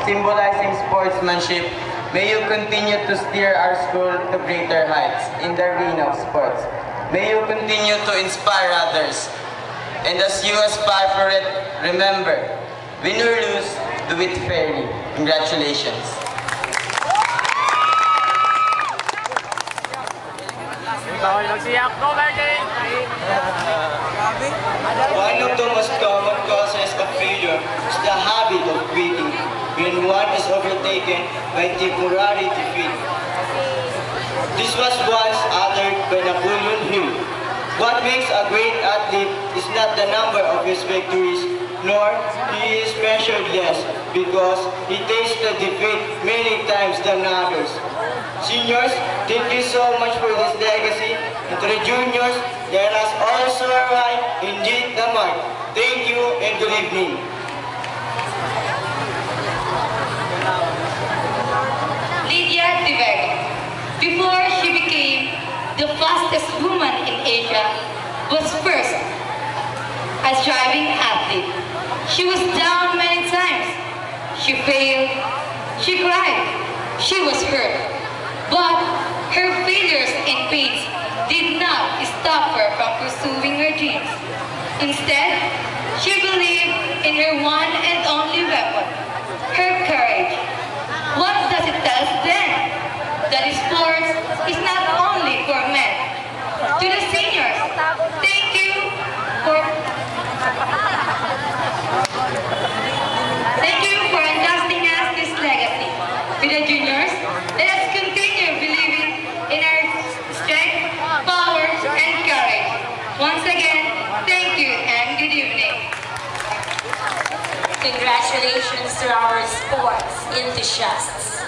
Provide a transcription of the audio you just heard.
symbolizing sportsmanship, may you continue to steer our school to greater heights in the arena of sports. May you continue to inspire others. And as you aspire for it, remember, win or lose, do it fairly. Congratulations. One of the most common causes of failure is the habit of quitting when one is overtaken by temporary defeat. This was once uttered by Napoleon Hill. What makes a great athlete is not the number of his victories, nor he is measured less, because he tasted defeat many times than others. Seniors, thank you so much for this legacy. And to the juniors, let us also arrive indeed the mark. Thank you and good evening. Lydia Tiberio, before she became the fastest woman in Asia, was first a driving athlete. She was down many times. She failed. She cried. She was hurt. But her failures and pains did not stop her from pursuing her dreams. Instead, she believed in her one and only weapon, her courage. What does it tell us then? That sports is not only for men. To the seniors, thank you for entrusting us this legacy. To the juniors, let us continue believing in our strength, power, and courage. Once again, thank you and good evening. Congratulations to our sports enthusiasts.